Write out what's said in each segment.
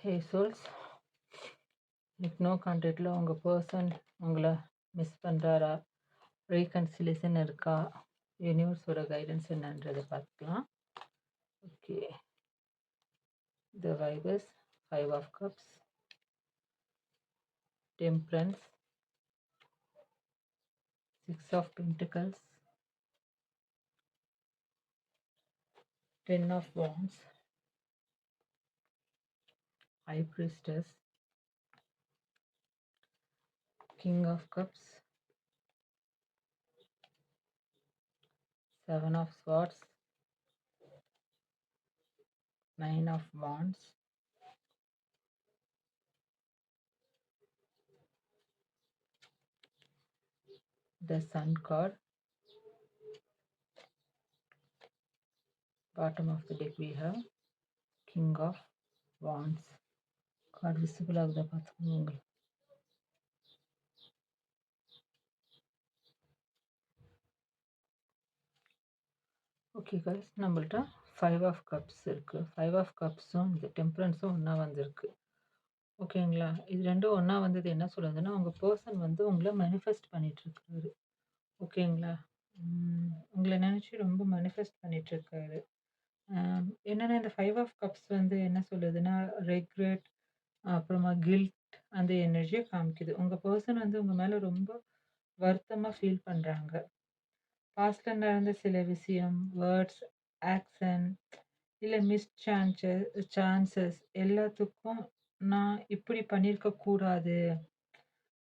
ஹே souls, இன்னைக்கு no கான்டாக்டில் உங்கள் person உங்களை மிஸ் பண்ணுறாரா, ரீகன்சிலேஷன் இருக்கா, யூனிவர்ஸோட கைடன்ஸ் என்னன்றதை பார்த்துக்கலாம். Okay, the vibes 5 of cups, temperance, 6 of pentacles, 10 of wands, high priestess, king of cups, 7 of swords, 9 of wands, the sun card. Bottom of the deck we have king of wands. Card visible ஆகுதா பார்த்துக்கோங்க உங்களுக்கு. Okay guys, நம்மள்ட்ட 5 of cups இருக்குது. 5 of கப்ஸும் இந்த டெம்பரன்ஸும் ஒன்றா வந்திருக்கு. ஓகேங்களா, இது ரெண்டும் ஒன்றா வந்தது என்ன சொல்லுதுன்னா, உங்கள் பர்சன் வந்து உங்களை மேனிஃபெஸ்ட் பண்ணிகிட்ருக்காரு. ஓகேங்களா, உங்களை நினச்சி ரொம்ப மேனிஃபெஸ்ட் பண்ணிகிட்ருக்காரு. என்னென்னா இந்த 5 ஆஃப் கப்ஸ் வந்து என்ன சொல்லுதுன்னா, ரெக்ரெட், அப்புறமா கில்ட் அந்த எனர்ஜியை காமிக்குது. உங்கள் பர்சன் வந்து உங்கள் மேலே ரொம்ப வருத்தமாக ஃபீல் பண்ணுறாங்க. பாஸ்டில் நடந்த சில விஷயம், வேர்ட்ஸ், ஆக்ஷன், இல்லை சான்சஸ் எல்லாத்துக்கும் நான் இப்படி பண்ணியிருக்க கூடாது.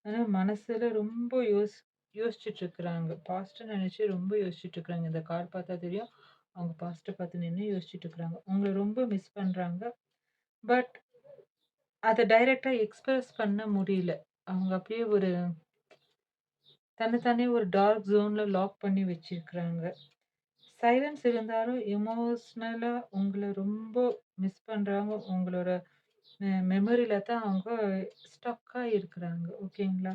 ஆனால் மனசில் ரொம்ப யோசிச்சுட்ருக்குறாங்க. பாஸ்ட்டை நினச்சி ரொம்ப யோசிச்சுட்ருக்குறாங்க. இந்த கார்டு பார்த்தா தெரியும், அவங்க பாஸ்ட்டை பார்த்து நின்று யோசிச்சுட்ருக்குறாங்க. உங்களை ரொம்ப மிஸ் பண்ணுறாங்க. பட் அதை டைரெக்டாக எக்ஸ்பிரஸ் பண்ண முடியல. அவங்க அப்படியே ஒரு தன்னைத்தானே ஒரு டார்க் ஜோனில் லாக் பண்ணி வச்சிருக்கிறாங்க. சைலன்ஸ் இருந்தாலும் எமோஷ்னலாக உங்களை ரொம்ப மிஸ் பண்ணுறாங்க. உங்களோட மெமரியில் தான் அவங்க ஸ்டக்காக இருக்கிறாங்க. ஓகேங்களா,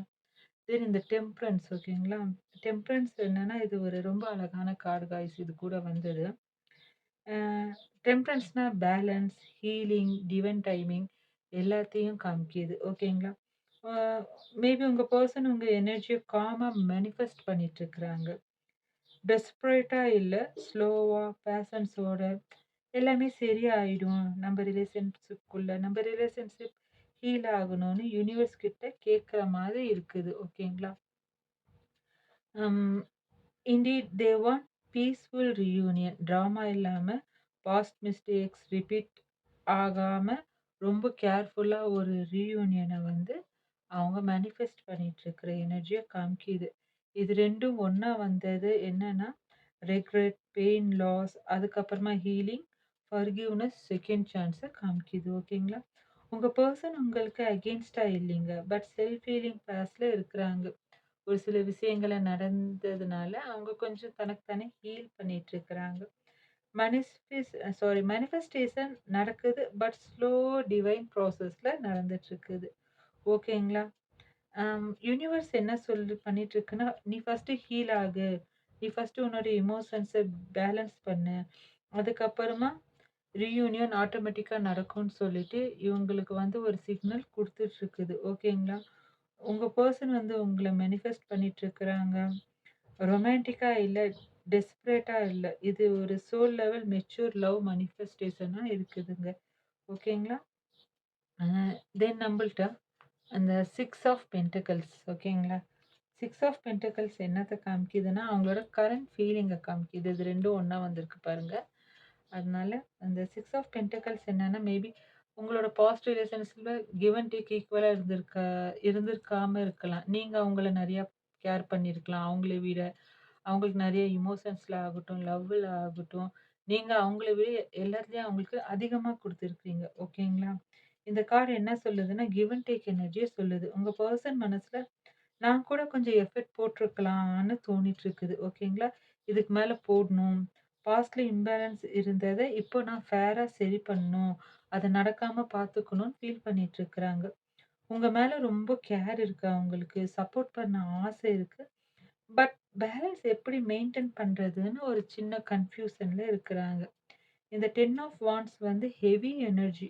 தென் இந்த டெம்பரன்ஸ். ஓகேங்களா, டெம்பரன்ஸ் என்னென்னா, இது ஒரு ரொம்ப அழகான கார்டு காய்ஸ். இது கூட வந்தது. டெம்பரன்ஸ்னால் பேலன்ஸ், ஹீலிங், டிவைன் டைமிங் எல்லாத்தையும் காமிக்கிது. ஓகேங்களா, மேபி உங்கள் பர்சன் உங்கள் எனர்ஜியை காமாக மேனிஃபெஸ்ட் பண்ணிகிட்ருக்குறாங்க. டெஸ்பரேட்டாக இல்லை, ஸ்லோவாக பேஷன்ஸோட எல்லாமே சரியாயிடும். நம்ம ரிலேஷன்ஷிப் ஹீல் ஆகணும்னு யூனிவர்ஸ் கிட்ட கேட்குற மாதிரி இருக்குது. ஓகேங்களா, indeed they want peaceful reunion. Drama இல்லாமல், பாஸ்ட் மிஸ்டேக்ஸ் ரிப்பீட் ஆகாமல் ரொம்ப கேர்ஃபுல்லாக ஒரு ரீயூனியனை வந்து அவங்க மேனிஃபெஸ்ட் பண்ணிகிட்ருக்கிற எனர்ஜியை காமிக்கிது. இது ரெண்டும் ஒன்றா வந்தது என்னென்னா, ரெக்ரெட், பெயின், லாஸ், அதுக்கப்புறமா ஹீலிங், ஃபர்கிவ்னஸ், செகண்ட் சான்ஸை காமிக்கிது. ஓகேங்களா, உங்கள் பர்சன் உங்களுக்கு அகெயின்ஸ்டாக இல்லைங்க, பட் செல்ஃப் ஹீலிங் பாஸில் இருக்கிறாங்க. ஒரு சில விஷயங்களை நடந்ததுனால அவங்க கொஞ்சம் தனக்கு தானே ஹீல் பண்ணிகிட்ருக்கிறாங்க. மேனிஃபெஸ்டேஷன் நடக்குது, பட் ஸ்லோ டிவைன் ப்ராசஸில் நடந்துட்டுருக்குது. ஓகேங்களா, யூனிவர்ஸ் என்ன பண்ணிகிட்ருக்குன்னா, நீ ஃபஸ்ட்டு ஹீல் ஆகு, நீ ஃபஸ்ட்டு உன்னோட எமோஷன்ஸை பேலன்ஸ் பண்ணு, அதுக்கப்புறமா ரீயூனியன் ஆட்டோமேட்டிக்காக நடக்கும்னு சொல்லிட்டு இவங்களுக்கு வந்து ஒரு சிக்னல் கொடுத்துட்ருக்குது. ஓகேங்களா, உங்கள் பர்சன் வந்து உங்களை மேனிஃபெஸ்ட் பண்ணிகிட்ருக்குறாங்க. ரொமான்டிக்காக இல்லை, டெஸ்பரேட்டாக இல்லை, இது ஒரு சோல் லெவல் மெச்சூர் லவ் மேனிஃபெஸ்டேஷனாக இருக்குதுங்க. ஓகேங்களா, தென் நம்மள்ட்ட அந்த 6 ஆஃப் பென்டக்கிள்ஸ். ஓகேங்களா, 6 ஆஃப் பென்டக்கிள்ஸ் என்னத்தை காமிக்குதுன்னா, அவங்களோட கரண்ட் ஃபீலிங்கை காமிக்குது. இது ரெண்டும் ஒன்றா வந்திருக்கு பாருங்கள். அதனால அந்த 6 ஆஃப் பென்டக்கிள்ஸ் என்னென்னா, மேபி உங்களோட பாஸ்ட் ரிலேஷன்ஸில் கிவ் அண்ட் டேக் ஈக்குவலாக இருந்திருக்காமல் இருக்கலாம். நீங்கள் அவங்கள நிறையா கேர் பண்ணியிருக்கலாம். அவங்கள விட அவங்களுக்கு நிறைய எமோஷன்ஸில் ஆகட்டும், லவ்வில் ஆகட்டும், நீங்கள் அவங்கள விட எல்லாத்துலேயும் அவங்களுக்கு அதிகமாக கொடுத்துருக்கீங்க. ஓகேங்களா, இந்த கார்டு என்ன சொல்லுதுன்னா, கிவ் அண்ட் டேக் எனர்ஜியை சொல்லுது. உங்கள் பர்சன் மனசில் நான் கூட கொஞ்சம் எஃபெக்ட் போட்டிருக்கலான்னு தோணிட்டு இருக்குது. ஓகேங்களா, இதுக்கு மேலே போடணும், பாஸ்டில் இம்பேலன்ஸ் இருந்ததை இப்போ நான் ஃபேராக சரி பண்ணணும், அதை நடக்காமல் பார்த்துக்கணும்னு ஃபீல் பண்ணிகிட்ருக்குறாங்க. உங்கள் மேலே ரொம்ப கேர் இருக்குது, அவங்களுக்கு சப்போர்ட் பண்ண ஆசை இருக்குது. பட் பேலன்ஸ் எப்படி மெயின்டைன் பண்ணுறதுன்னு ஒரு சின்ன கன்ஃபியூஷனில் இருக்கிறாங்க. இந்த 10 ஆஃப் வாண்ட்ஸ் வந்து ஹெவி எனர்ஜி.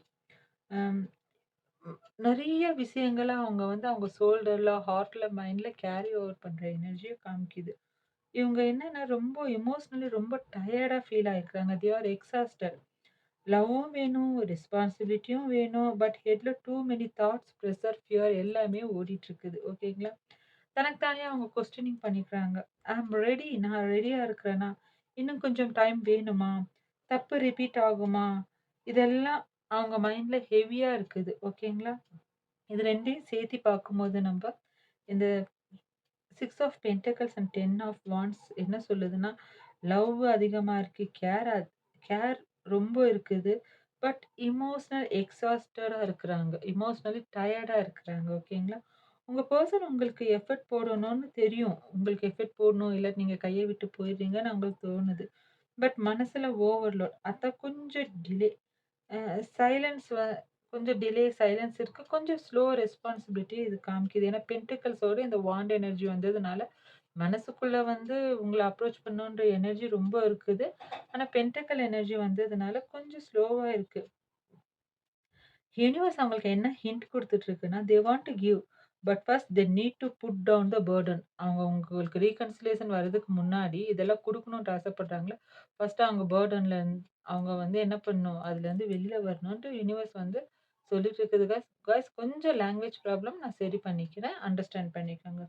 நெறைய விஷயங்கள அவங்க வந்து அவங்க ஷோல்டர்ல, ஹார்ட்ல, மைண்ட்ல கேரி ஓவர் பண்ற எனர்ஜிய காமிக்குது. இவங்க என்னன்னா ரொம்ப எமோஷனலி ரொம்ப டயர்டா ஃபீல் ஆயிருக்காங்க. They are exhausted. லவ்வும் வேணும், ரெஸ்பான்சிபிலிட்டியும் வேணும். பட் ஹெட்ல too many thoughts, pressure, fear எல்லாமே ஓடிட்டுருக்குது. ஓகேங்களா? தனக்கு தானே அவங்க கொஸ்டினிங் பண்ணிக்கிறாங்க. I am ready. நான் ரெடியா இருக்கிறேனா? இன்னும் கொஞ்சம் டைம் வேணுமா? தப்பு ரிப்பீட் ஆகுமா? இதெல்லாம் அவங்க மைண்ட்ல ஹெவியா இருக்குது. ஓகேங்களா? இது 2யும் சேர்த்து பார்க்கும்போது நம்ப இந்த 6 of pentacles and 10 of wands என்ன சொல்லுதுன்னா, லவ் அதிகமா இருக்கு. கேர் ரொம்ப இருக்குது. பட் எமோஷனல் எக்ஸாஸ்டடா இருக்கிறாங்க. எமோஷனலி டயர்டா இருக்கிறாங்க. ஓகேங்களா? உங்க பெர்சன் உங்களுக்கு எஃபோர்ட் போடணும்னு தெரியும். உங்களுக்கு எஃபோர்ட் போடணும், இல்ல நீங்க கைய விட்டு போயிடுறீங்கன்னு அவங்களுக்கு தோணுது. பட் மனசுல ஓவர்லோட். அதான் கொஞ்சம் டிலே. அ சைலன்ஸ் கொஞ்சம் டிலே சைலன்ஸ் இருக்கு. கொஞ்சம் ஸ்லோ ரெஸ்பான்சிபிலிட்டி இது காமிக்குது. ஏன்னா பென்டக்கிள்ஸோட இந்த வாண்ட் எனர்ஜி வந்ததுனால, மனசுக்குள்ள வந்து உங்கள அப்ரோச் பண்ணணுன்ற எனர்ஜி ரொம்ப இருக்குது. ஆனா பென்டக்கிள் எனர்ஜி வந்ததுனால கொஞ்சம் ஸ்லோவா இருக்கு. யூனிவர்ஸ் அவங்களுக்கு என்ன ஹிண்ட் குடுத்துட்டு இருக்குன்னா, they want to give. But first they need to put down the burden. அவங்க உங்களுக்கு ரீகன்சிலியேஷன் வரதுக்கு முன்னாடி இதெல்லாம் குடுக்கணும்ன்ட்டு ஆசைப்படுறாங்கல்ல, ஃபர்ஸ்ட் அவங்க பர்டன்ல அவங்க வந்து என்ன பண்ணணும், அதுலேருந்து வெளில வரணுன்ட்டு யூனிவர்ஸ் வந்து சொல்லிட்டு இருக்குது காய்ஸ். காய்ஸ் கொஞ்சம் லாங்குவேஜ் ப்ராப்ளம் நான் சரி பண்ணிக்கிறேன். அண்டர்ஸ்டாண்ட் பண்ணிக்கோங்க.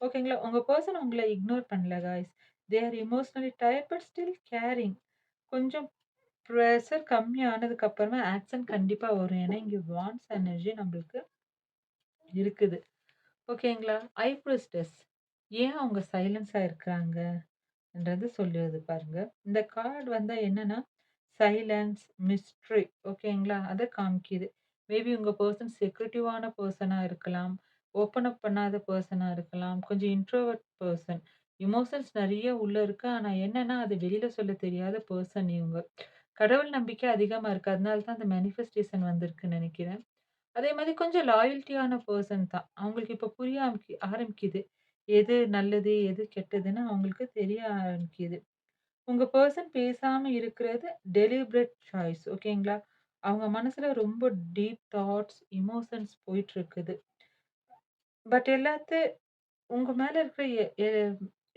ஓகேங்களா? உங்க பெர்சன் உங்கள இக்னோர் பண்ணல guys. They are emotionally tired but still caring. கொஞ்சம் ப்ரெஷர் கம்மி ஆனதுக்கு அப்புறமா ஆக்ஷன் கண்டிப்பா வரும். ஏன்னா, இங்க வாண்ட்ஸ் எனர்ஜி நம்மளுக்கு இருக்குது. ஓகேங்களா? ஐ பிரிஸ்டஸ் ஏன் அவங்க சைலன்ஸா இருக்கிறாங்க? ன்றது சொல்லுது பாருங்க. இந்த கார்ட் வந்தா என்னன்னா, சைலன்ஸ், மிஸ்ட்ரி ஓகேங்களா? அத காமிக்குது. மேபி உங்க பெர்சன் செக்ரெட்டிவான பெர்சனா இருக்கலாம். ஓப்பன் அப் பண்ணாத பெர்சனா இருக்கலாம். கொஞ்சம் இன்ட்ரோவர்ட் பெர்சன். எமோஷன்ஸ் நெறைய உள்ள இருக்கு. ஆனா என்னன்னா, அது வெளில சொல்ல தெரியாத பெர்சன் இவங்க. கடவுள் நம்பிக்கை அதிகமா இருக்கு. அதனால தான் அந்த மேனிஃபெஸ்டேஷன் வந்திருக்குன்னு நெனைக்கிறேன். அதே மாரி கொஞ்சம் லாயல்டியான பெர்சன் தான். அவங்களுக்கு இப்ப புரிய ஆரம்பிக்குது. எது நல்லது, எது கெட்டதுன்னு அவங்களுக்கு தெரிய ஆரம்பிக்குது. உங்க பெர்சன் பேசாம இருக்கிறது டெலிபரேட் சாய்ஸ் ஓகேங்களா? அவங்க மனசுல ரொம்ப டீப் தாட்ஸ், எமோஷன்ஸ் போயிட்டுருக்குது. பட் உங்க மேல இருக்கிற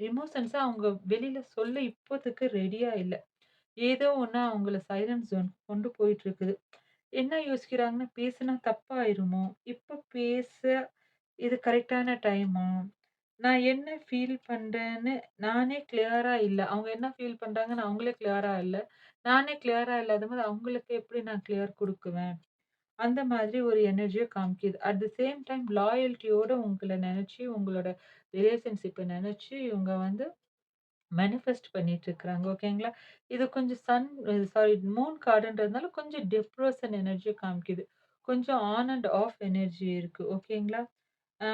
எமோஷன்ஸ அவங்க வெளில சொல்ல இப்போதைக்கு ரெடியா இல்ல. ஏதோ ஒண்ணு அவங்கள சைலன்ட் ஜோன் கொண்டு போயிட்டுருக்குது. என்ன யோசிக்கிறாங்கன்னா, பேசுனா தப்பாயிருமோ? இப்ப பேச இது கரெக்ட்டான டைமா? நான் என்ன ஃபீல் பண்றேன்னு நானே கிளியரா இல்ல. அவங்க என்ன ஃபீல் பண்றாங்கன்னு அவங்களே கிளியரா இல்ல. நானே கிளியரா இல்லாதபோது அவங்களுக்கு எப்படி நான் கிளியர் குடுக்குவேன்? அந்த மாதிரி ஒரு எனர்ஜிய காமிக்குது. அட் த சேம் டைம் லாயல்டியோட உங்கள நெனச்சு, உங்களோட ரிலேஷன்ஷிப்ப நெனச்சு இவங்க வந்து மேனிஃபெஸ்ட் பண்ணிட்டு இருக்கிறாங்க. ஓகேங்களா? இது கொஞ்சம் மூன் கார்டுன்றதுனால கொஞ்சம் டிப்ரஷன் எனர்ஜிய காமிக்குது. கொஞ்சம் ஆன் அண்ட் ஆஃப் எனர்ஜி இருக்கு. ஓகேங்களா? அ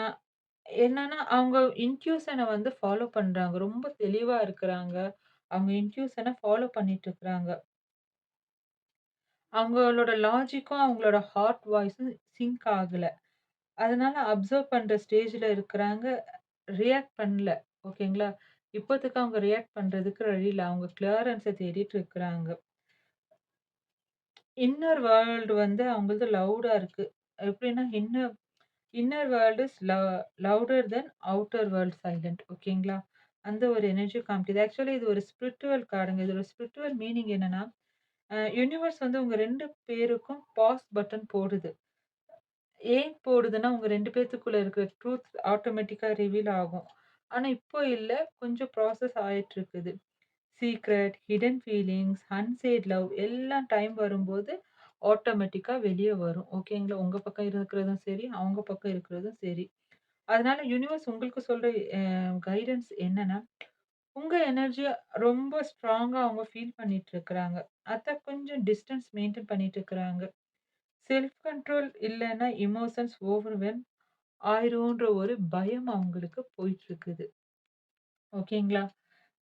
என்னன்னா, அவங்க இன்ட்யூஷன வந்து ஃபாலோ பண்றாங்க. ரொம்ப தெளிவா இருக்கிறாங்க. அவங்க இன்ட்யூஷன ஃபாலோ பண்ணிட்டு இருக்கிறாங்க. அவங்களோட லாஜிக்கும், அவங்களோட ஹார்ட் வாய்ஸும் சிங்க் ஆகல. அதனால அப்சர்வ் பண்ற ஸ்டேஜ்ல இருக்கிறாங்க. ரியாக்ட் பண்ணல. ஓகேங்களா? இப்போதைக்கு அவங்க ரியாக்ட் பண்றதுக்கு ரெடி இல்ல. அவங்க கிளியரன்ஸ தேடிட்டு இருக்கிறாங்க. இன்னர் வேர்ல்ட் வந்து அவங்களது லவுடா இருக்கு. எப்படின்னா, inner world is louder then outer world silent. ஓகேங்களா? அந்த ஒரு எனர்ஜி காமிக்குது. ஆக்சுவலி இது ஒரு ஸ்பிரிச்சுவல் கார்டுங்க. இதோட ஸ்பிரிச்சுவல் மீனிங் என்னன்னா, யூனிவர்ஸ் வந்து உங்க 2 பேருக்கும் பாஸ் பட்டன் போடுது. ஏன் போடுதுன்னா, உங்க 2 பேத்துக்குள்ள இருக்கிற ட்ரூத் ஆட்டோமேட்டிக்கா ரிவீல் ஆகும். ஆனா, இப்போ இல்ல. கொஞ்சம் ப்ராசஸ் ஆயிட்டுருக்குது. Secret, hidden feelings, unsaid love எல்லாம் டைம் வரும்போது ஆட்டோமேட்டிக்கா வெளிய வரும். ஓகேங்களா? உங்க பக்கம் இருக்கிறதும் சரி, அவங்க பக்கம் இருக்கிறதும் சரி. அதனால யூனிவர்ஸ் உங்களுக்கு சொல்ற கைடன்ஸ் என்னன்னா, உங்க எனர்ஜிய ரொம்ப ஸ்ட்ராங்கா அவங்க ஃபீல் பண்ணிட்டு இருக்கிறாங்க. அத கொஞ்சம் டிஸ்டன்ஸ் மெயின்டெயின் பண்ணிட்டு இருக்கிறாங்க. செல்ஃப் கண்ட்ரோல் இல்லன்னா எமோஷன்ஸ் ஓவர்வெல்ம் ஆயிரும்ன்ற ஒரு பயம் அவங்களுக்கு போயிட்டுருக்குது. ஓகேங்களா?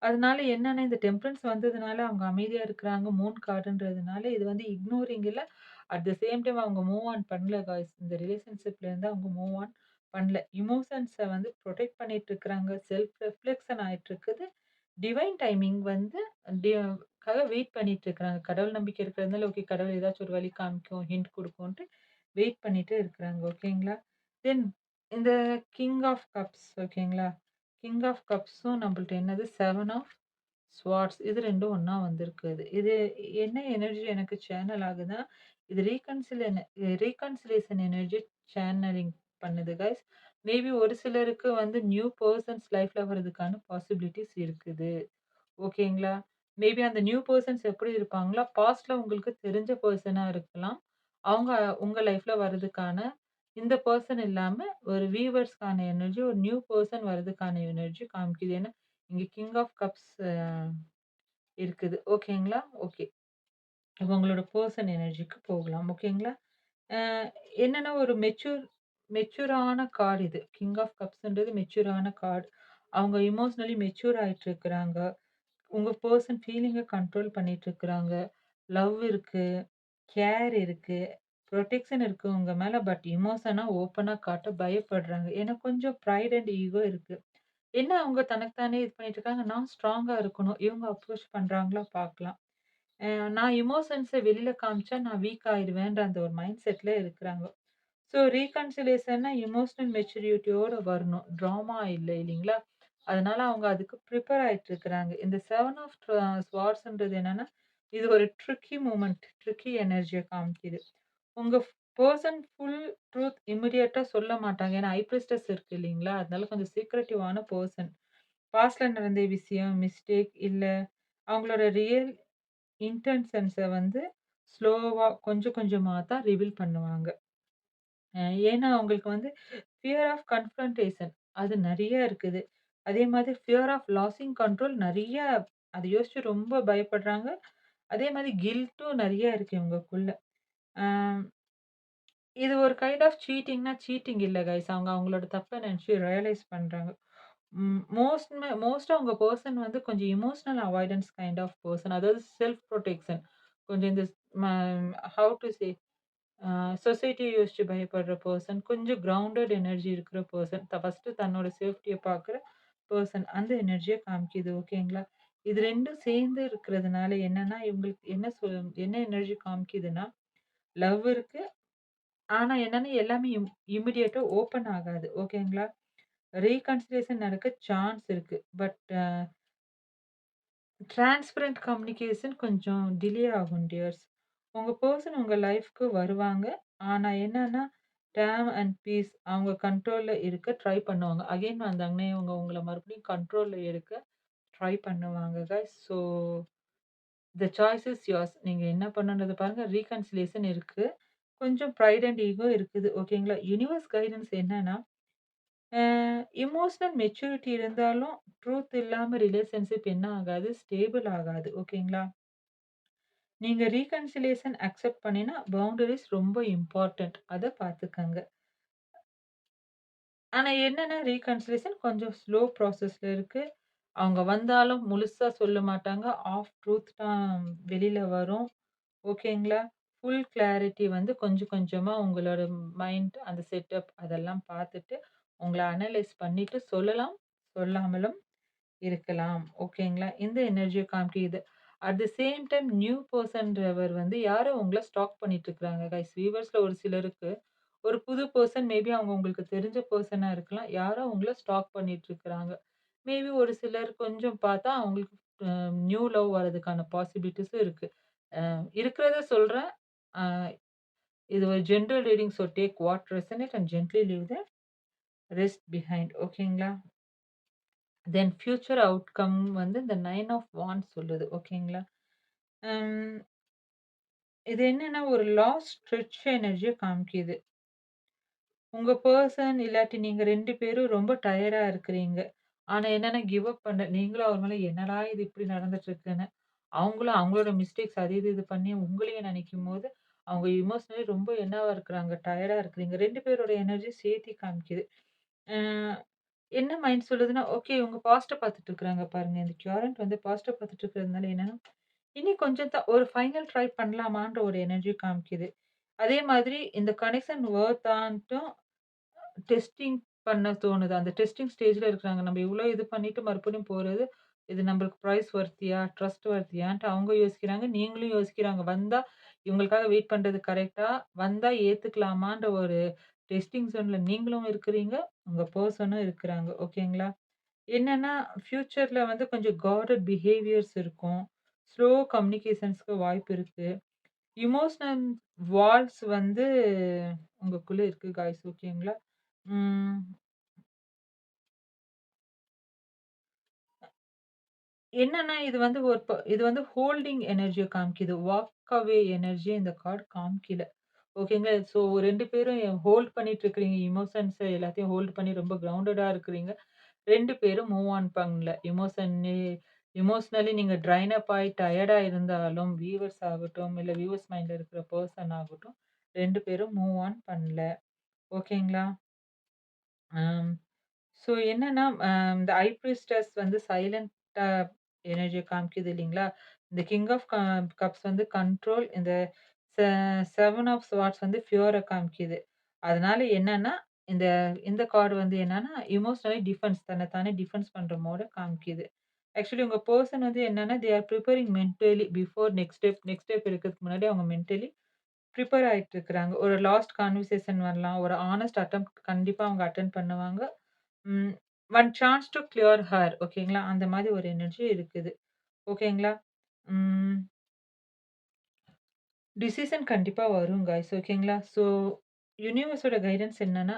அதனால என்னன்னா, இந்த டெம்பரன்ஸ் வந்ததுனால அவங்க அமைதியா இருக்கிறாங்க. மூன் கார்டுன்றதுனால இது வந்து இக்னோரிங் இல்ல. அட் த சேம் டைம் அவங்க மூவ் ஆன் பண்ணல காய்ஸ். இந்த ரிலேஷன்ஷிப்ல இருந்து அவங்க மூவ் ஆன் பண்ணல. எமோஷன்ஸ வந்து புரொடெக்ட் பண்ணிட்டு இருக்கிறாங்க. செல்ஃப் ரிஃப்ளெக்ஷன் ஆயிட்டு இருக்குது. டிவைன் டைமிங் வந்து டி க்காக வெயிட் பண்ணிட்டு இருக்கிறாங்க. கடவுள் நம்பிக்கை இருக்கிறதுனால, ஓகே கடவுள் ஏதாச்சும் ஒரு வழி காமிக்கும், ஹிண்ட் குடுக்கும்ன்ட்டு வெயிட் பண்ணிட்டு இருக்கிறாங்க. ஓகேங்களா? தென் இந்த கிங் ஆஃப் கப்ஸ் ஓகேங்களா? கிங் ஆஃப் கப்ஸும் நம்மள்ட்ட என்னது 7 ஆஃப் ஸ்வார்ட்ஸ் இது 2ம் ஒண்ணா வந்திருக்குது. இது என்ன எனர்ஜி எனக்கு சேனல் ஆகுதுன்னா, இது ரீகன்சிலியேஷன் எனர்ஜி சேனலிங் பண்ணுது கைஸ். மேபி ஒரு சிலருக்கு வந்து நியூ பெர்சன்ஸ் லைஃப்ல வரதுக்கான பாசிபிலிட்டீஸ் இருக்குது. ஓகேங்களா? மேபி அந்த நியூ பெர்சன்ஸ் எப்படி இருப்பாங்களா, பாஸ்ட்ல உங்களுக்கு தெரிஞ்ச பெர்சனா இருக்கலாம். அவங்க உங்க லைஃப்ல வரதுக்கான இந்த பெர்சன் இல்லாம ஒரு வீவர்ஸ்க்கான எனர்ஜி, ஒரு நியூ பெர்சன் வரதுக்கான எனர்ஜி காமிக்குது. ஏன்னா, இங்க கிங் ஆஃப் கப்ஸ் இருக்குது. ஓகேங்களா? ஓகே. இப்ப உங்களோட பெர்சன் எனர்ஜிக்கு போகலாம். ஓகேங்களா? அ என்னன்னா ஒரு மெச்சூரான கார்ட் இது. கிங் ஆஃப் கப்ஸ்ன்றது மெச்சூரான கார்ட். அவங்க எமோஷனலி மெச்சூர் ஆயிட்டு இருக்கிறாங்க. உங்க பெர்சன் ஃபீலிங்க கண்ட்ரோல் பண்ணிட்டு இருக்கிறாங்க. லவ் இருக்கு, கேர் இருக்கு, புரொடெக்ஷன் இருக்கு உங்க மேல. பட் எமோஷனா ஓப்பனா காட்ட பயப்படுறாங்க. ஏன்னா கொஞ்சம் பிரைட் அண்ட் ஈகோ இருக்கு. என்ன அவங்க தனக்கு தானே இது பண்ணிட்டு இருக்காங்க, நான் ஸ்ட்ராங்கா இருக்கணும். இவங்க அப்ரோச் பண்றாங்களா பார்க்கலாம். அ நான் எமோஷன்ஸ வெளில காமிச்சா நான் வீக் ஆயிருவேன்ற அந்த ஒரு மைண்ட் செட்ல இருக்கிறாங்க. ஸோ ரீகன்சிலியேஷன்னா எமோஷனல் மெச்சூரிட்டியோட வரணும். ட்ராமா இல்ல இல்லீங்களா? அதனால அவங்க அதுக்கு ப்ரிப்பேர் ஆயிட்டு இருக்கிறாங்க. இந்த 7 ஆஃப் ஸ்வார்ட்ஸ்ன்றது என்னன்னா, இது ஒரு ட்ரிக்கி மூமெண்ட், ட்ரிக்கி எனர்ஜிய காமிக்குது. உங்க பெர்சன் ஃபுல் ட்ரூத் இமிடியேட்டா சொல்ல மாட்டாங்க. ஏன்னா, ஹைப்ரிஸ்டஸ் இருக்கு இல்லீங்களா? அதனால கொஞ்சம் சீக்ரெட்டிவான பெர்சன். பாஸ்ட்ல நடந்த விஷயம், மிஸ்டேக் இல்ல அவங்களோட ரியல் இன்டென்ஷன்ஸ வந்து ஸ்லோவா கொஞ்சம் கொஞ்சமா தான் ரிவீல் பண்ணுவாங்க. அ ஏன்னா அவங்களுக்கு வந்து ஃபியர் ஆஃப் கன்ஃபரன்டேஷன் அது நெறைய இருக்குது. அதே மாதிரி ஃபியர் ஆஃப் லாஸிங் கண்ட்ரோல் நெறைய அத யோசிச்சு ரொம்ப பயப்படுறாங்க. அதே மாரி கில்ட்டும் நெறைய இருக்கு இவங்கக்குள்ள. அ இது ஒரு கைண்ட் ஆஃப் சீட்டிங்னா சீட்டிங் இல்ல கைஸ். அவங்க அவங்களோட தப்ப நெனச்சு ரியலைஸ் பண்றாங்க. மோஸ்ட்டா உங்க பெர்சன் வந்து கொஞ்சம் emotional avoidance kind of person. அதாவது செல்ஃப் புரொடெக்ஷன். கொஞ்சம் இந்த ம ஹவ் டு சே அ சொசைட்டிய யோசிச்சு பயப்படுற பெர்சன். கொஞ்சம் கிரவுண்டட் எனர்ஜி இருக்கிற பெர்சன். ஃபர்ஸ்ட்டு தன்னோட சேஃப்டிய பார்க்குற பெர்சன். அந்த எனர்ஜிய காமிக்குது. ஓகேங்களா? இது 2ம் சேர்ந்து இருக்கிறதுனால என்னன்னா, இவங்களுக்கு என்ன எனர்ஜி காமிக்குதுன்னா, லவ் இருக்கு. ஆனா என்னன்னா, எல்லாமே இமிடியேட்டா ஓப்பன் ஆகாது. ஓகேங்களா? ரீகன்சிலியேஷன் நடக்க சான்ஸ் இருக்கு. பட் டிரான்ஸ்பரன்ட் கம்யூனிகேஷன் கொஞ்சம் டிலே ஆகும் டியர்ஸ். உங்க பெர்சன் உங்க லைஃப்க்கு வருவாங்க. ஆனா என்னன்னா, டேம் அண்ட் பீஸ் அவங்க கண்ட்ரோல்ல இருக்க ட்ரை பண்ணுவாங்க. அகைன் வந்தாங்கன்னா, இவங்க உங்கள மறுபடியும் கண்ட்ரோல்ல எடுக்க ட்ரை பண்ணுவாங்க guys. So the choice is yours. நீங்க என்ன பண்ணணுன்றத பாருங்க. ரீகன்சிலியேஷன் இருக்கு. கொஞ்சம் பிரைட் அண்ட் ஈகோ இருக்குது. ஓகேங்களா? யுனிவர்ஸ் கைடன்ஸ் என்னன்னா, அ எமோஷனல் மெச்சூரிட்டி இருந்தாலும், ட்ரூத் இல்லாம ரிலேஷன்ஷிப் என்ன ஆகாது, ஸ்டேபிள் ஆகாது. ஓகேங்களா? நீங்க ரீகன்சிலியேஷன் அக்செப்ட் பண்ணினா, பவுண்டரீஸ் ரொம்ப இம்பார்ட்டன்ட். அத பார்த்துக்கங்க. ஆனா என்னன்னா, ரீகன்சிலியேஷன் கொஞ்சம் ஸ்லோ ப்ராசஸ்ல இருக்கு. அவங்க வந்தாலும் முழுசா சொல்ல மாட்டாங்க. ஆஃப் ட்ரூத் தான் வெளில வரும். ஓகேங்களா? ஃபுல் கிளாரிட்டி வந்து கொஞ்சம் கொஞ்சமா உங்களோட மைண்ட் அந்த செட்டப் அதெல்லாம் பார்த்துட்டு, உங்கள அனலைஸ் பண்ணிட்டு சொல்லலாம், சொல்லாமலும் இருக்கலாம். ஓகேங்களா? இந்த எனர்ஜிய காமிக்குது. At the same time new பெர்சன்றவர் வந்து யாரோ உங்கள ஸ்டாக் பண்ணிட்டு இருக்கிறாங்க கைஸ். வியூவர்ஸ்ல ஒரு சிலருக்கு ஒரு புது பெர்சன் மேபி அவங்க உங்களுக்கு தெரிஞ்ச பெர்சனா இருக்கலாம். யாரோ உங்கள ஸ்டாக் பண்ணிட்டு இருக்கிறாங்க. மேபி ஒரு சிலர் கொஞ்சம் பார்த்தா அவங்களுக்கு நியூ லவ் வரதுக்கான பாசிபிலிட்டீஸும் இருக்கு. இருக்கிறத சொல்றேன். அ இது ஒரு general reading. So take what resonate and gently leave the rest behind. ஓகேங்களா? தென் ஃபியூச்சர் அவுட்கம் வந்து இந்த 9 ஆஃப் வாண்ட்ஸ் சொல்லுது. ஓகேங்களா? ம் இது என்னன்னா ஒரு லாஸ்ட் ஸ்ட்ரெச் எனர்ஜிய காமிக்குது. உங்க பெர்சன் இல்லாட்டி நீங்க 2 பேரும் ரொம்ப டயர்டா இருக்கிறீங்க. ஆனா என்னன்னா கிவ் அப் பண்ண நீங்களும் அவர் மேல என்னடா இது இப்படி நடந்துட்டு இருக்குன்னு. அவங்களும் அவங்களோட மிஸ்டேக்ஸ் அது இது பண்ணி உங்களையும் நினைக்கும்போது, அவங்க எமோஷனலி ரொம்ப என்னவா இருக்கிறாங்க, டயர்டா இருக்கிறீங்க. 2 பேரோட எனர்ஜி சேர்த்தி காமிக்குது. அ என்ன மைண்ட் சொல்லுதுன்னா, ஓகே இவங்க பாஸ்ட்ட பார்த்துட்டு இருக்கிறாங்க பாருங்க. இந்த கியூரண்ட் வந்து பாஸ்ட்ட பார்த்துட்டு இருக்கிறதுனால என்னன்னா, இனி கொஞ்சம் தான் ஒரு ஃபைனல் ட்ரை பண்ணலாமான்ற ஒரு எனர்ஜி காமிக்குது. அதே மாதிரி இந்த கனெக்ஷன் வொர்த்தான்ட்டும் டெஸ்டிங் பண்ண தோணுது. அந்த டெஸ்டிங் ஸ்டேஜ்ல இருக்கிறாங்க. நம்ம இவ்ளோ இது பண்ணிட்டு மறுபடியும் போறது, இது நம்மளுக்கு பிரைஸ் வொர்த்தியா? ட்ரஸ்ட் வொர்த்தியான்ட்டு அவங்க யோசிக்கிறாங்க. நீங்களும் யோசிக்கிறாங்க. வந்தா இவங்களுக்காக வெயிட் பண்றது கரெக்ட்டா? வந்தா ஏத்துக்கலாமான்ற ஒரு டெஸ்டிங் ஜோன்ல நீங்களும் இருக்கிறீங்க. உங்க பெர்சனும் இருக்கிறாங்க. ஓகேங்களா? என்னன்னா, ஃபியூச்சர்ல வந்து கொஞ்சம் கார்டட் பிஹேவியர்ஸ் இருக்கும். ஸ்லோ கம்யூனிகேஷன்ஸ்க்கு வாய்ப்பு இருக்கு. எமோஷனல் வால்ஸ் வந்து உங்களுக்குள்ள இருக்கு காய்ஸ். ஓகேங்களா? ம். என்னன்னா, இது வந்து ஒரு இது வந்து ஹோல்டிங் எனர்ஜிய காமிக்குது. வாக் அவே எனர்ஜிய இந்த கார்ட் காமிக்கல. ஓகேங்களா? ஸோ 2 பேரும் ஹோல்ட் பண்ணிட்டு இருக்கிறீங்க. எமோஷன்ஸ் எல்லாத்தையும் ஹோல்ட் பண்ணி ரொம்ப கிரவுண்டடா இருக்கிறீங்க. 2 பேரும் மூவ் ஆன் பண்ணல. எமோஷனலி நீங்க ட்ரைன் அப் ஆயி டயர்டா இருந்தாலும், வியூவர்ஸ் ஆகட்டும், இல்ல வியூவர்ஸ் மைண்ட்ல இருக்கிற பெர்சன் ஆகட்டும், 2 பேரும் மூவ் ஆன் பண்ணல. ஓகேங்களா? அம். ஸோ என்னன்னா, இந்த ஐ பிரிஸ்டஸ் வந்து சைலன்ட்டா எனர்ஜிய காமிக்குது இல்லீங்களா? இந்த கிங் ஆஃப் கப்ஸ் வந்து கண்ட்ரோல், இந்த செ 7 ஆஃப் ஸ்வார்ட்ஸ் வந்து ஃபியர காமிக்குது. அதனால என்னன்னா, இந்த இந்த கார்ட் வந்து என்னன்னா, எமோஷனலி டிஃபென்ஸ் தன்ன தானே டிஃபென்ஸ் பண்ற மோட காமிக்குது. ஆக்சுவலி உங்க பெர்சன் வந்து என்னன்னா, they are preparing mentally before next step எடுக்கிறதுக்கு முன்னாடி அவங்க மென்டலி ப்ரிப்பேர் ஆயிட்டு இருக்கிறாங்க. ஒரு லாஸ்ட் கான்வர்சேஷன் வரலாம். ஒரு ஹானஸ்ட் அட்டெம்ப்ட் கண்டிப்பா அவங்க அட்டெண்ட் பண்ணுவாங்க. ம். One chance to clear her ஓகேங்களா? அந்த மாரி ஒரு எனர்ஜி இருக்குது. ஓகேங்களா? ம். டிசிஷன் கண்டிப்பா வரும் காய்ஸ். ஓகேங்களா? ஸோ யூனிவர்ஸோட கைடன்ஸ் என்னன்னா,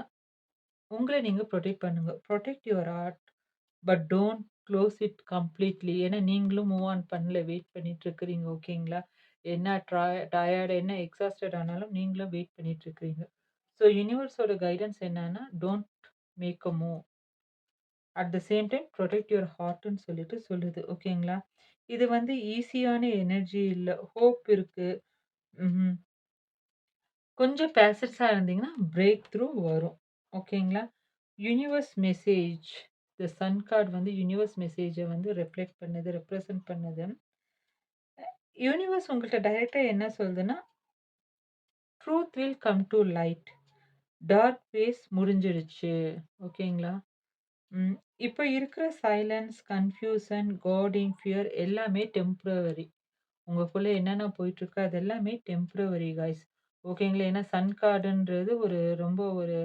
உங்கள நீங்க புரொடெக்ட் பண்ணுங்க. Protect your heart but don't close it completely. ஏன்னா நீங்களும் மூவ் ஆன் பண்ணல. வெயிட் பண்ணிட்டு இருக்கிறீங்க. ஓகேங்களா? என்ன டயர்ட் என்ன எக்ஸாஸ்டட் ஆனாலும் நீங்களும் வெயிட் பண்ணிட்டு இருக்கிறீங்க. ஸோ யூனிவர்ஸோட கைடன்ஸ் என்னன்னா, don't make a move. At the same time protect your ஹார்ட்ன்னு சொல்லிட்டு சொல்லுது. ஓகேங்களா? இது வந்து ஈஸியான எனர்ஜி இல்ல. ஹோப் இருக்கு. ம்ஹ்ம். கொஞ்சம் பேஷன்ஸா இருந்தீங்கன்னா, பிரேக் த்ரூ வரும். ஓகேங்களா? Universe message. இந்த சன் கார்ட் வந்து யூனிவர்ஸ் மெசேஜ வந்து ரெஃப்ளெக்ட் பண்ணுது, ரெப்ரசன்ட் பண்ணுது. யூனிவர்ஸ் உங்கள்ட்ட டைரக்ட்டா என்ன சொல்லுதுன்னா, truth will come to light. Dark phase முடிஞ்சிடுச்சு. ஓகேங்களா? ம். இப்ப இருக்கிற சைலன்ஸ், கன்ஃப்யூஷன், கார்டிங் ஃபியர் எல்லாமே டெம்பரவரி. உங்களுக்குள்ள என்னென்ன போயிட்டுருக்கு, அது எல்லாமே டெம்பரவரி காய்ஸ். ஓகேங்களா? ஏன்னா சன் கார்டுன்றது ரொம்ப ஒரு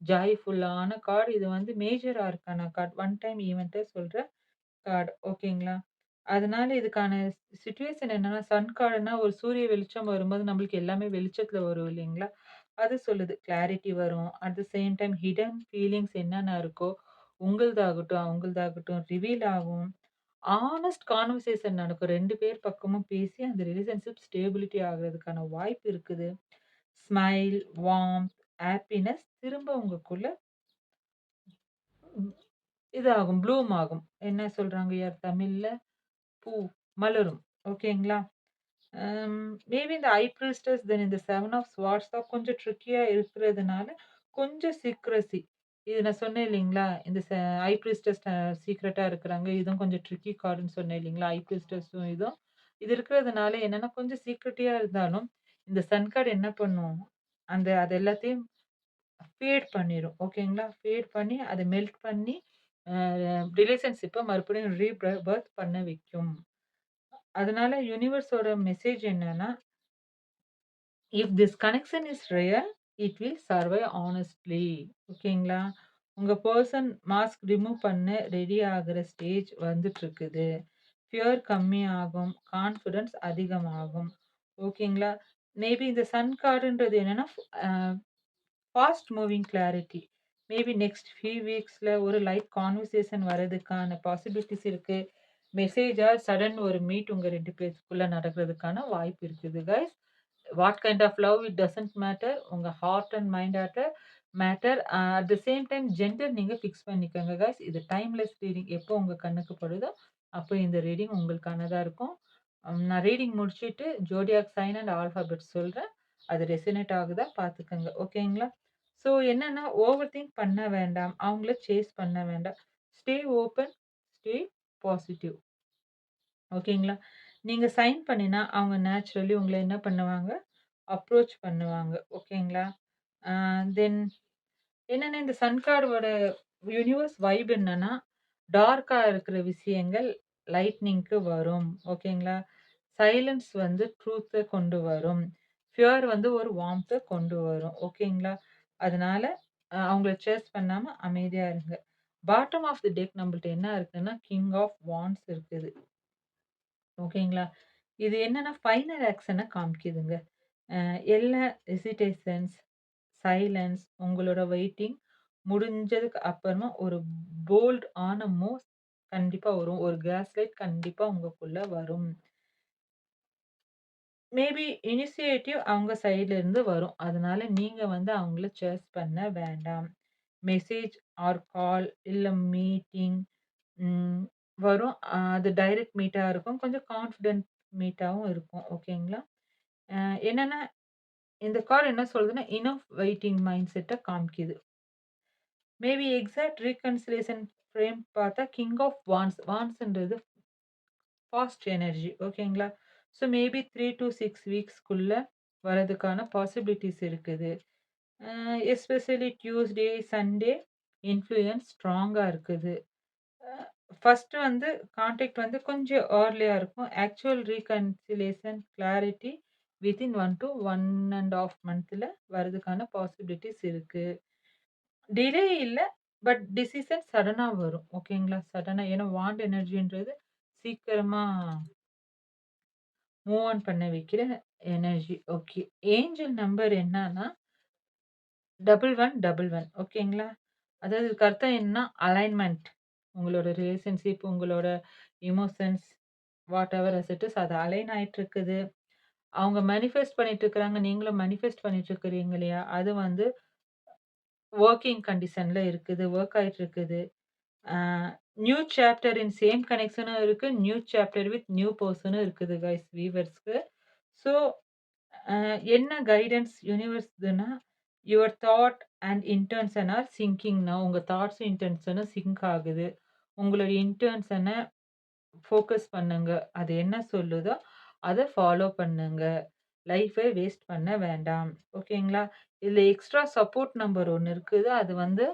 ஜாய்ஃபுல்லான கார்ட். இது வந்து major arcana card. One time ஈவென்ட்ட சொல்ற கார்ட். ஓகேங்களா? அதனால இதுக்கான சிச்சுவேஷன் என்னன்னா, சன் கார்டுன்னா ஒரு சூரிய வெளிச்சம் வரும்போது நம்மளுக்கு எல்லாமே வெளிச்சத்துல வரும் இல்லைங்களா? அது சொல்லுது. கிளாரிட்டி வரும். At the same time hidden feelings என்னென்ன இருக்கோ, உங்கள்தாகட்டும், அவங்கள்தாகட்டும் ரிவீல் ஆகும். ஹானஸ்ட் கான்வர்சேஷன் நடக்கும். 2 பேர் பக்கமும் பேசி அந்த ரிலேஷன்ஷிப் ஸ்டேபிலிட்டி ஆகுறதுக்கான வாய்ப்பு இருக்குது. ஸ்மைல், வார்ம்த், ஹேப்பினஸ் திரும்ப உங்களுக்குள்ள ம் இதாகும், ப்ளூம் ஆகும். என்ன சொல்றாங்க யார் தமிழ்ல? பூ மலரும். ஓகேங்களா? மேபி இந்த ஹை பிரிஸ்டஸ் தென் இந்த 7 ஆஃப் ஸ்வார்ட்ஸ் தான் கொஞ்சம் ட்ரிக்கியா இருக்கிறதுனால, கொஞ்சம் சீக்ரசி. இது நான் சொன்னேன் இல்லைங்களா? இந்த ஹை பிரிஸ்டஸ் சீக்ரெட்டா இருக்கிறாங்க. இதுவும் கொஞ்சம் ட்ரிக்கி கார்டுன்னு சொன்னேன் இல்லைங்களா? ஹை பிரிஸ்டஸும் இதுவும். இது இருக்கிறதுனால என்னன்னா, கொஞ்சம் சீக்ரெட்டியா இருந்தாலும், இந்த சன் கார்ட் என்ன பண்ணும்? அது எல்லாத்தையும் ஃபேட் பண்ணிரும். ஓகேங்களா? ஃபேட் பண்ணி அத மெல்ட் பண்ணி அ ரிலேஷன்ஷிப்ப மறுபடியும் பர்த் பண்ண வைக்கும். அதனால யூனிவர்ஸோட மெசேஜ் என்னன்னா, if this connection is real, it will survive honestly. ஓகேங்களா? உங்க பெர்சன் மாஸ்க் ரிமூவ் பண்ண ரெடி ஆகுற ஸ்டேஜ் வந்துட்டுருக்குது. ஃபியர் கம்மியாகும். கான்ஃபிடன்ஸ் அதிகமாகும். ஓகேங்களா? மேபி இந்த சன் கார்டுன்றது என்னன்னா, a fast moving clarity. Maybe next few வீக்ஸ்ல ஒரு லைட் கான்வர்சேஷன் வரதுக்கான பாசிபிலிட்டீஸ் இருக்கு. மெசேஜா சடன் ஒரு மீட் உங்க 2 பேத்துக்குள்ள நடக்கிறதுக்கான வாய்ப்பு இருக்குது guys. What kind of love it doesn't matter. உங்க heart and mind matter. At the same time gender நீங்க ஃபிக்ஸ் பண்ணிக்கோங்க காய்ஸ். இது டைம்லெஸ் ரீடிங். எப்போ உங்க கண்ணுக்கு படுதோ, அப்போ இந்த ரீடிங் உங்களுக்கானதா இருக்கும். நான் ரீடிங் முடிச்சுட்டு ஜோடியாக் சைன் அண்ட் ஆல்ஃபாபெட் சொல்றேன். அது ரெசனேட் ஆகுதா பார்த்துக்கங்க. ஓகேங்களா? ஸோ என்னன்னா, ஓவர் திங்க் பண்ண வேண்டாம். அவங்கள சேஸ் பண்ண வேண்டாம். Stay open, stay positive. ஓகேங்களா? நீங்க சைன் பண்ணினா, அவங்க நேச்சுரலி உங்கள என்ன பண்ணுவாங்க? அப்ரோச் பண்ணுவாங்க. ஓகேங்களா? அ தென் என்னன்னா, இந்த சன் கார்டோட யூனிவர்ஸ் வைப் என்னன்னா, டார்க்கா இருக்கிற விஷயங்கள் லைட்னிங்க்கு வரும். ஓகேங்களா? சைலன்ஸ் வந்து ட்ரூத்த கொண்டு வரும். ஃபியர் வந்து ஒரு வார்ம்த்த கொண்டு வரும். ஓகேங்களா? அதனால அவங்கள சேஸ் பண்ணாம அமைதியா இருங்க. பாட்டம் ஆஃப் தி டெக் நம்மள்ட்ட என்ன இருக்குன்னா, கிங் ஆஃப் வாண்ட்ஸ் இருக்குது. ஓகேங்களா? இது என்னன்னா ஃபைனல் ஆக்ஷன காமிக்குதுங்க. எல்லா ஹெசிடேஷன்ஸ், சைலன்ஸ், உங்களோட வெயிட்டிங் முடிஞ்சதுக்கு அப்புறமா ஒரு போல்ட் ஆன மூவ் கண்டிப்பா வரும். ஒரு கேஸ் லைட் கண்டிப்பா உங்களுக்குள்ள வரும். மேபி இனிஷியேட்டிவ் அவங்க சைட்ல இருந்து வரும். அதனால நீங்க வந்து அவங்கள சேஸ் பண்ண வேண்டாம். மெசேஜ் ஆர் கால் இல்ல மீட்டிங் ம் வரும். அது டைரக்ட் மீட்டா இருக்கும். கொஞ்சம் கான்ஃபிடென்ட் மீட்டாவும் இருக்கும். ஓகேங்களா? அ என்னன்னா, இந்த கார்ட் என்ன சொல்லுதுன்னா, இனஃப் வெயிட்டிங் மைண்ட் செட்ட காமிக்குது. மேபி எக்ஸாக்ட் ரீகன்சிலியேஷன் ஃப்ரேம் பார்த்தா கிங் ஆஃப் வாண்ட்ஸ். வாண்ட்ஸ்ன்றது ஃபாஸ்ட் எனர்ஜி. ஓகேங்களா? ஸோ மேபி 3 டூ 6 வீக்ஸ்க்குள்ள வரதுக்கான பாசிபிலிட்டீஸ் இருக்குது. எஸ்பெஷலி டியூஸ்டே, சண்டே இன்ஃப்ளூயன்ஸ் ஸ்ட்ராங்கா இருக்குது. அ ஃபர்ஸ்ட்டு வந்து கான்டாக்ட் வந்து கொஞ்சம் ஏர்லியா இருக்கும். Actual reconciliation clarity within 1 to 1 1/2 மந்த்ல வரதுக்கான பாசிபிலிட்டீஸ் இருக்கு. டிலே இல்ல. பட் டிசிஷன் சடனா வரும். ஓகேங்களா? சடனா ஏன்னா வாண்ட் எனர்ஜின்றது சீக்கிரமா மூவ் ஆன் பண்ண வைக்கிற எனர்ஜி. ஓகே. ஏஞ்சல் நம்பர் என்னன்னா 1111 ஓகேங்களா? அதாவது இதுக்கு அர்த்தம் என்னன்னா, அலைன்மென்ட். உங்களோட ரிலேஷன்ஷிப், உங்களோட emotions, whatever as it is அது அலைன் ஆயிட்டு இருக்குது. அவங்க மேனிஃபெஸ்ட் பண்ணிட்டு இருக்கிறாங்க. நீங்களும் மேனிஃபெஸ்ட் பண்ணிட்டு இருக்கிறீங்க இல்லையா? அது வந்து வொர்க்கிங் கண்டிஷன்ல இருக்குது. வொர்க் ஆயிட்டு இருக்குது. A new chapter in same கனெக்ஷனும் இருக்கு. நியூ சாப்டர் வித் நியூ பெர்சனும் இருக்குது கைஸ் வீவர்ஸ்க்கு. ஸோ என்ன கைடன்ஸ் யூனிவர்ஸ்துன்னா, your thought and intention are syncing now. உங்க தாட்ஸும் இன்டென்ஷனும் சிங்க் ஆகுது. உங்களுடைய இன்டென்ஷன ஃபோக்கஸ் பண்ணுங்க. அது என்ன சொல்லுதோ, அத ஃபாலோ பண்ணுங்க. லைஃப வேஸ்ட் பண்ண வேண்டாம். ஓகேங்களா? இதுல எக்ஸ்ட்ரா சப்போர்ட் நம்பர் ஒண்ணு இருக்குது. அது வந்து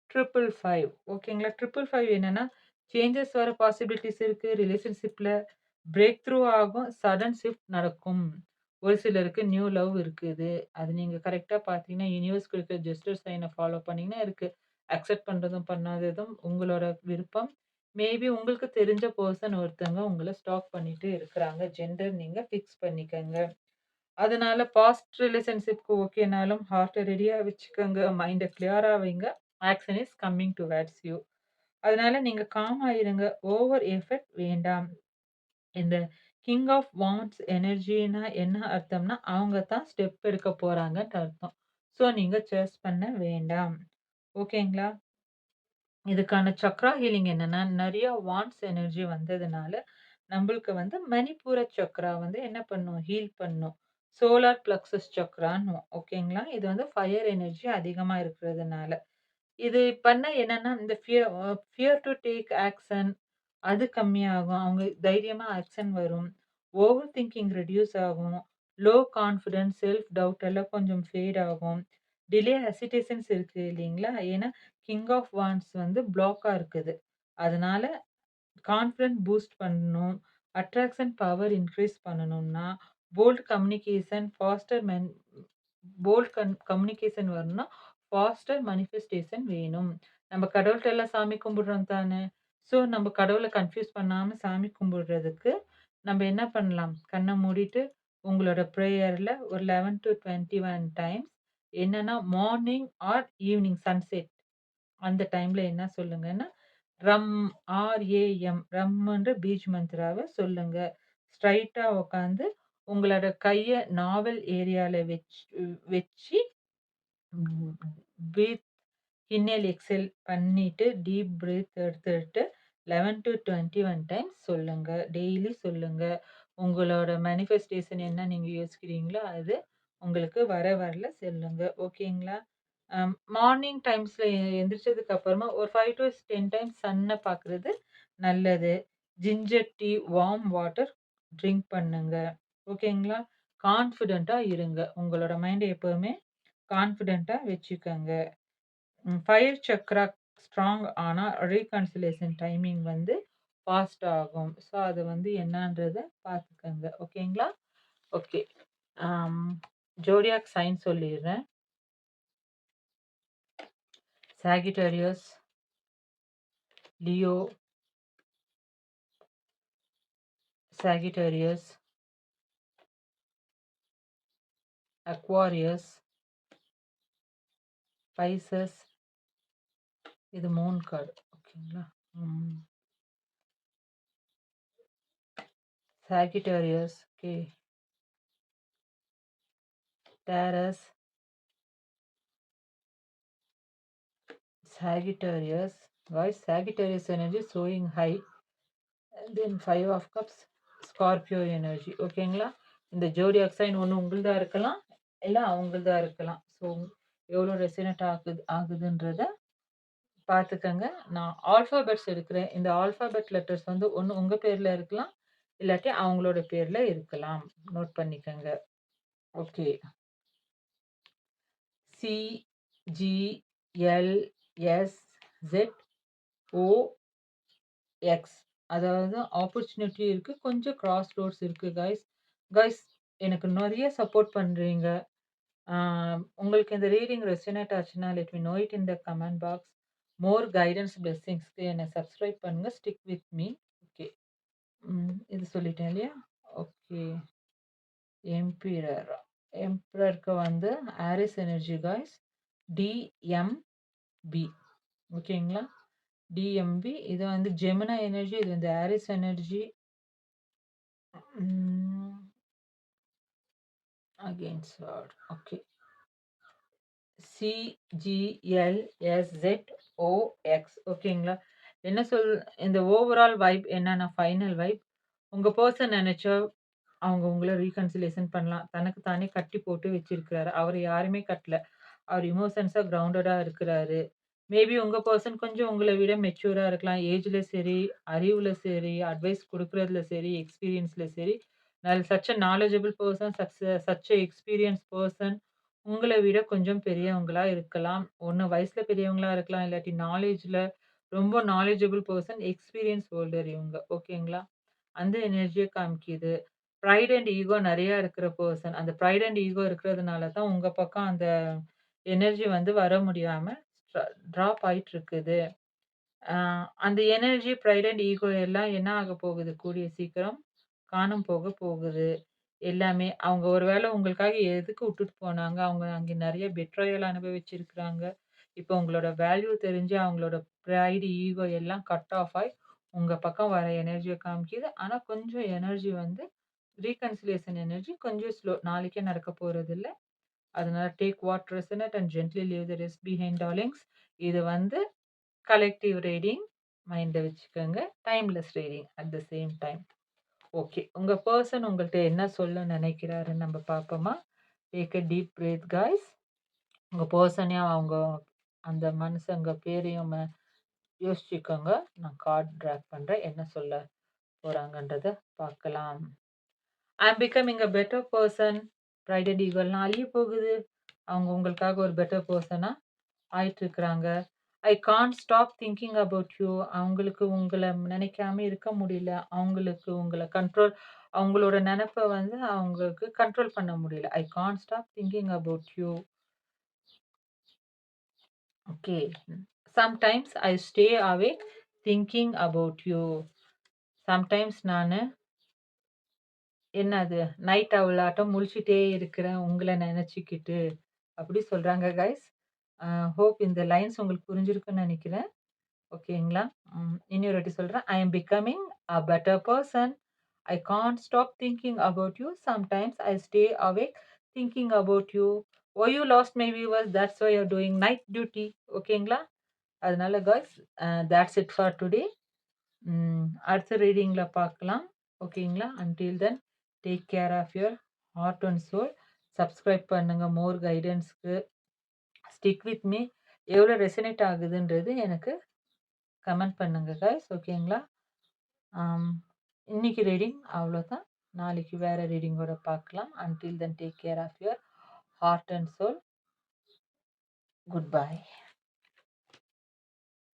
555 ஓகேங்களா? 555 என்னன்னா, சேஞ்சஸ் வர பாசிபிலிட்டீஸ் இருக்கு. ரிலேஷன்ஷிப்ல பிரேக் த்ரூ ஆகும். சடன் ஷிஃப்ட் நடக்கும். ஒரு சிலருக்கு நியூ லவ் இருக்குது. அது நீங்க கரெக்ட்டா பார்த்தீங்கன்னா, யுனிவர்ஸ் குடுக்குற ஜெஸ்டர் சைன ஃபாலோ பண்ணீங்கன்னா இருக்கு. அக்செப்ட் பண்றதும், பண்ணாததும் உங்களோட விருப்பம். மேபி உங்களுக்கு தெரிஞ்ச பெர்சன் ஒருத்தவங்க உங்கள ஸ்டாக் பண்ணிட்டு இருக்கிறாங்க. ஜெண்டர் நீங்க ஃபிக்ஸ் பண்ணிக்கங்க. அதனால பாஸ்ட் ரிலேஷன்ஷிப்க்கு ஓகேனாலும் ஹார்ட்ட ரெடியா வச்சுக்கோங்க. மைண்ட கிளியரா வைங்க. Action is coming towards you. அதனால நீங்க காமா இருங்க. ஓவர் எஃபெக்ட் வேண்டாம். இந்த கிங் ஆஃப் வாண்ட்ஸ் எனர்ஜின்னா என்ன அர்த்தம்னா, அவங்க தான் ஸ்டெப் எடுக்க போறாங்கன்ட்டு அர்த்தம். ஸோ நீங்க சேஸ் பண்ண வேண்டாம். ஓகேங்களா? இதுக்கான சக்ரா ஹீலிங் என்னன்னா, நெறைய வாண்ட்ஸ் எனர்ஜி வந்ததுனால, நம்பளுக்கு வந்து மணிப்பூர சக்ரா வந்து என்ன பண்ணும்? ஹீல் பண்ணும். சோலார் பிளக்ஸஸ் சக்ரான்னுவோம். ஓகேங்களா? இது வந்து ஃபயர் எனர்ஜி அதிகமா இருக்கிறதுனால. இது பண்ணா என்னன்னா, இந்த ஃபியர் டூ டேக் ஆக்ஷன் அது கம்மியாகும். அவங்க தைரியமா ஆக்ஷன் வரும். ஓவர் திங்கிங் ரெட்யூஸ் ஆகும். லோ கான்ஃபிடன்ஸ், செல்ஃப் டவுட் எல்லாம் கொஞ்சம் ஃபேட் ஆகும். டிலே ஹெசிடேஷன்ஸ் இருக்கு இல்லீங்களா? ஏன்னா, கிங் ஆஃப் வாண்ட்ஸ் வந்து ப்ளாக்கா இருக்குது. அதனால கான்ஃபிடன்ட் பூஸ்ட் பண்ணணும். அட்ராக்ஷன் பவர் இன்கிரீஸ் பண்ணணும்னா, bold communication, faster bold communication வரணும்னா, ஃபாஸ்டர் மேனிஃபெஸ்டேஷன் வேணும். நம்ம கடவுள்ட்ட எல்லாம் சாமி கும்பிடுறோம் தானே! ஸோ, நம்ம கடவுள கன்ஃப்யூஸ் பண்ணாம சாமி கும்பிடுறதுக்கு, நம்ம என்ன பண்ணலாம்? கண்ண மூடிட்டு, உங்களோட ப்ரேயர்ல ஒரு 11 டூ 21 டைம்ஸ் என்னன்னா, மார்னிங் ஆர் ஈவினிங் சன்செட் அந்த டைம்ல என்ன சொல்லுங்கன்னா, ரம் ஆர்ஏஎம் ரம்ன்ற பீஜ் மந்த்ராவ சொல்லுங்க. ஸ்ட்ரைட்டா உட்காந்து உங்களோட கைய நாவல் ஏரியால வச்சு ம் பிரீத் இன்ஹேல், எக்ஸேல் பண்ணிட்டு டீப் பிரீத் எடுத்துட்டு 11 டூ 21 டைம்ஸ் சொல்லுங்க. டெய்லி சொல்லுங்க. உங்களோட மேனிஃபெஸ்டேஷன் என்ன நீங்க யோசிக்கிறீங்களோ, அது உங்களுக்கு வரல சொல்லுங்க. ஓகேங்களா? மார்னிங் டைம்ஸ்ல எந்திரிச்சதுக்கு அப்புறமா ஒரு 5 டூ 10 டைம்ஸ் சன்ன பார்க்குறது நல்லது. Ginger tea, warm water drink பண்ணுங்க. ஓகேங்களா? கான்ஃபிடென்ட்டா இருங்க. உங்களோட மைண்ட எப்பவுமே கான்ஃபிடென்ட்டா வச்சுக்கங்க. ஃபயர் சக்ரா ஸ்ட்ராங் ஆனா ரீகன்சிலியேஷன் டைமிங் வந்து ஃபாஸ்ட் ஆகும். ஸோ அது வந்து என்னான்றத பார்த்துக்கங்க. ஓகேங்களா? ஓகே. ஜோடியாக் சைன் சொல்லிடுறேன். சாகிட்டேரியஸ், லியோ, சாகிட்டேரியஸ், அக்வாரியஸ், பைசஸ். இது மூன் கார்டு. ஓகேங்களா? சாகிட்டேரியஸ், okay. Taurus, Sagittarius. Guys, Sagittarius energy showing high. And then 5 of cups, Scorpio energy. ஓகேங்களா? இந்த ஜோடியாக் சைன் ஒன்று உங்களுதா இருக்கலாம், இல்லை அவங்களுதா இருக்கலாம். ஸோ எவ்வளோ ரெசினேட் ஆகுதுன்றத பார்த்துக்கங்க. நான் ஆல்ஃபாபெட்ஸ் எடுக்கிறேன். இந்த ஆல்ஃபாபெட் லெட்டர்ஸ் வந்து ஒன்று உங்கள் பேரில் இருக்கலாம், இல்லாட்டி அவங்களோட பேரில் இருக்கலாம். நோட் பண்ணிக்கங்க. ஓகே. CGLSZOX. அதாவது ஆப்பர்ச்சுனிட்டி இருக்கு, கொஞ்சம் கிராஸ் ரோட்ஸ் இருக்கு கைஸ். கைஸ், எனக்கு நிறைய சப்போர்ட் பண்றீங்க. உங்களுக்கு இந்த ரீடிங் ரெசினேட் ஆச்சுன்னா let me know it in the comment box. More guidance பிளெஸிங்ஸ்க்கு என்னை சப்ஸ்கிரைப் பண்ணுங்க. Stick with me. ஓகே. இது சொல்லிட்டேன் இல்லையா? ஓகே. எம்பரருக்கு வந்து ஆரிஸ் எனர்ஜி கைஸ். DMB. ஓகேங்களா? DMB. இது வந்து ஜெமினா எனர்ஜி, இது வந்து Aries energy. Again sword. Okay. CGLSZOX. ஓகேங்களா? என்ன இந்த ஓவரால் வைப் என்னன்னா ஃபைனல் வைப். உங்கள் பர்சன் நினைச்சா அவங்க உங்களை ரீகன்சிலேஷன் பண்ணலாம். தனக்கு தானே கட்டி போட்டு வச்சிருக்கிறாரு. அவர் யாருமே கட்டல. அவர் இமோஷன்ஸாக கிரவுண்டடாக இருக்கிறாரு. மேபி உங்கள் பர்சன் கொஞ்சம் உங்களை விட மெச்சூராக இருக்கலாம். ஏஜில் சரி, அறிவில் சரி, அட்வைஸ் கொடுக்குறதுல சரி, எக்ஸ்பீரியன்ஸில் சரி. Such a knowledgeable person, such a experience person. உங்களை விட கொஞ்சம் பெரியவங்களா இருக்கலாம். ஒன்று வயசில் பெரியவங்களா இருக்கலாம், இல்லாட்டி நாலேஜில் ரொம்ப நாலேஜபிள் பர்சன், எக்ஸ்பீரியன்ஸ் ஹோல்டர் இவங்க. ஓகேங்களா? அந்த எனர்ஜியை காமிக்குது. ப்ரைட் அண்ட் ஈகோ நிறையா இருக்கிற பர்சன். அந்த ப்ரைட் அண்ட் ஈகோ இருக்கிறதுனால தான் உங்கள் பக்கம் அந்த எனர்ஜி வந்து வர முடியாமல் ட்ராப் ஆயிட்டு இருக்குது. அந்த எனர்ஜி, ப்ரைட் அண்ட் ஈகோ எல்லாம் என்ன ஆக போகுது? கூடிய சீக்கிரம் காணாம போக போகுது. எல்லாமே அவங்க ஒருவேளை உங்களுக்காக எதுக்கு விட்டுட்டு போனாங்க? அவங்க அங்கே நிறைய பெட்ராயல் அனுபவிச்சிருக்கிறாங்க. இப்போ உங்களோட வேல்யூ தெரிஞ்சு அவங்களோட ப்ரைடு, ஈகோ எல்லாம் கட் ஆஃப் ஆகி உங்கள் பக்கம் வர எனர்ஜியை காமிக்குது. ஆனால் கொஞ்சம் எனர்ஜி வந்து ரீகன்சிலேஷன் எனர்ஜி கொஞ்சம் ஸ்லோ. நாளைக்கே நடக்க போகிறது இல்லை. அதனால take what resonate and gently leave the rest behind darlings. இது வந்து கலெக்டிவ் ரீடிங். மைண்டில் வச்சுக்கோங்க. Timeless reading at the same time. Okay. உங்கள் பர்சன் உங்கள்கிட்ட என்ன சொல்ல நினைக்கிறாருன்னு நம்ம பார்ப்போமா? Take a deep breath guys. உங்கள் பர்சனையும் அவங்க அந்த மனுஷங்க பேரையும் யோசிச்சுக்கோங்க. நான் கார்ட் ட்ராக் பண்ணுறேன். என்ன சொல்ல போகிறாங்கன்றத பார்க்கலாம். I am becoming a better person. Pride and ஈகோலாம் அழிய போகுது. அவங்க உங்களுக்காக ஒரு பெட்டர் பர்சனாக ஆயிட்டுருக்குறாங்க. I can't stop thinking about you. அவங்களுக்கு உங்களை நினைக்காம இருக்க முடியல. அவங்களுக்கு உங்களை அவங்களோட நினைப்பை வந்து அவங்களுக்கு கண்ட்ரோல் பண்ண முடியல. ஐ can't stop thinking about you. Okay. Sometimes I stay awake thinking about you. Sometimes நான் என்னது நைட் அவளாட்டம் முழிச்சிட்டே இருக்கிறேன் உங்களை நினச்சிக்கிட்டு. அப்படி சொல்கிறாங்க கைஸ். ஹோப் இந்த லைன்ஸ் உங்களுக்கு புரிஞ்சிருக்குன்னு நினைக்கிறேன். ஓகேங்களா? இன்னொரு வாட்டி சொல்கிறேன். I am becoming a better person. I can't stop thinking about you. Sometimes I stay awake thinking about you. Oh you lost my viewers, that's why you're doing night duty. ஓகேங்களா? அதனால guys, that's it for today. அடுத்த ரீடிங்கில் பார்க்கலாம். ஓகேங்களா? Until then take care of your heart and soul. Subscribe பண்ணுங்கள் more கைடன்ஸ்க்கு. Stick with me. எவ்வளோ resonate ஆகுதுன்றது எனக்கு கமெண்ட் பண்ணுங்க கைஸ். ஓகேங்களா? இன்னைக்கு ரீடிங் அவ்வளோதான். நாளைக்கு வேறு ரீடிங்கோட பார்க்கலாம். Until then take care of your heart and soul. Good by.